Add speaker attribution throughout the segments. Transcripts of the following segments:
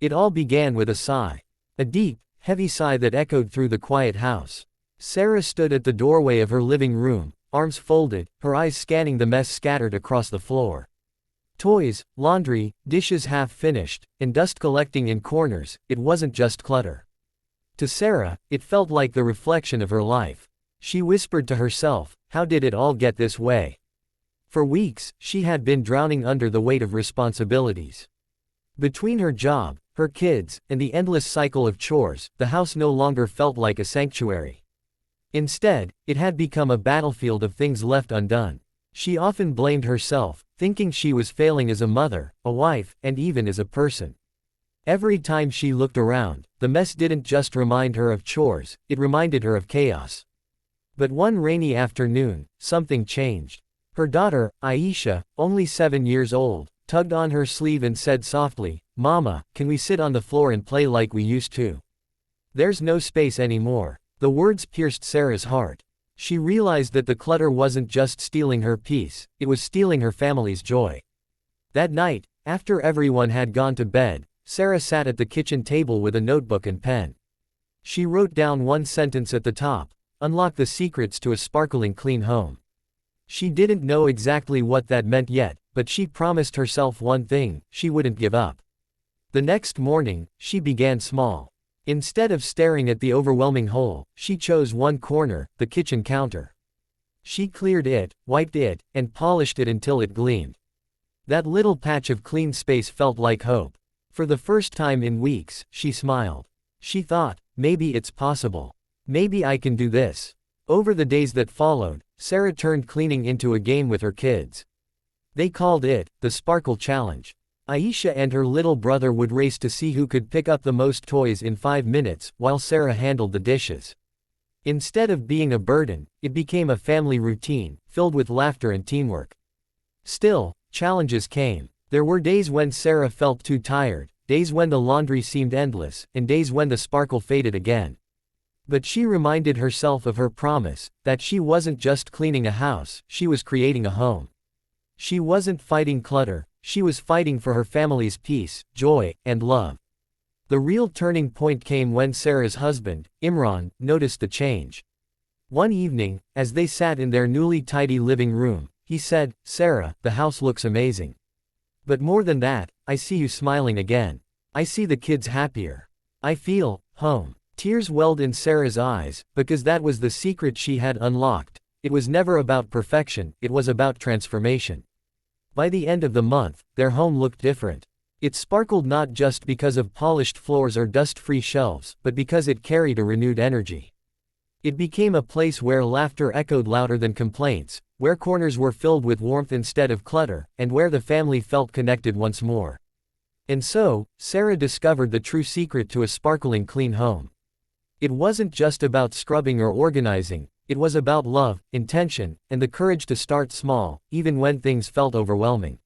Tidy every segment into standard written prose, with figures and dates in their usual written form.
Speaker 1: It all began with a sigh. A deep, heavy sigh that echoed through the quiet house. Sarah stood at the doorway of her living room, arms folded, her eyes scanning the mess scattered across the floor. Toys, laundry, dishes half finished, and dust collecting in corners. It wasn't just clutter. To Sarah, it felt like the reflection of her life. She whispered to herself, how did it all get this way? For weeks, she had been drowning under the weight of responsibilities. Between her job, her kids, and the endless cycle of chores, the house no longer felt like a sanctuary. Instead, it had become a battlefield of things left undone. She often blamed herself, thinking she was failing as a mother, a wife, and even as a person. Every time she looked around, the mess didn't just remind her of chores, it reminded her of chaos. But one rainy afternoon, something changed. Her daughter, Aisha, only 7 years old, tugged on her sleeve and said softly, "Mama, can we sit on the floor and play like we used to? There's no space anymore." The words pierced Sarah's heart. She realized that the clutter wasn't just stealing her peace, it was stealing her family's joy. That night, after everyone had gone to bed, Sarah sat at the kitchen table with a notebook and pen. She wrote down one sentence at the top: unlock the secrets to a sparkling clean home. She didn't know exactly what that meant yet, but she promised herself one thing: she wouldn't give up. The next morning, she began small. Instead of staring at the overwhelming hole, she chose one corner, the kitchen counter. She cleared it, wiped it, and polished it until it gleamed. That little patch of clean space felt like hope. For the first time in weeks, she smiled. She thought, maybe it's possible. Maybe I can do this. Over the days that followed, Sarah turned cleaning into a game with her kids. They called it the Sparkle Challenge. Aisha and her little brother would race to see who could pick up the most toys in 5 minutes, while Sarah handled the dishes. Instead of being a burden, it became a family routine, filled with laughter and teamwork. Still, challenges came. There were days when Sarah felt too tired, days when the laundry seemed endless, and days when the sparkle faded again. But she reminded herself of her promise, that she wasn't just cleaning a house, she was creating a home. She wasn't fighting clutter, she was fighting for her family's peace, joy, and love. The real turning point came when Sarah's husband, Imran, noticed the change. One evening, as they sat in their newly tidy living room, he said, "Sarah, the house looks amazing. But more than that, I see you smiling again. I see the kids happier. I feel home." Tears welled in Sarah's eyes, because that was the secret she had unlocked. It was never about perfection, it was about transformation. By the end of the month, their home looked different. It sparkled not just because of polished floors or dust-free shelves, but because it carried a renewed energy. It became a place where laughter echoed louder than complaints, where corners were filled with warmth instead of clutter, and where the family felt connected once more. And so, Sarah discovered the true secret to a sparkling clean home. It wasn't just about scrubbing or organizing, it was about love, intention, and the courage to start small, even when things felt overwhelming.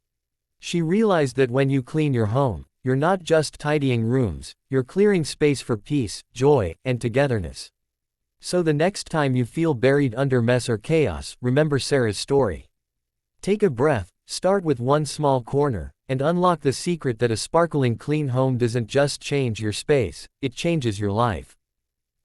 Speaker 1: She realized that when you clean your home, you're not just tidying rooms, you're clearing space for peace, joy, and togetherness. So the next time you feel buried under mess or chaos, remember Sarah's story. Take a breath, start with one small corner, and unlock the secret that a sparkling clean home doesn't just change your space, it changes your life.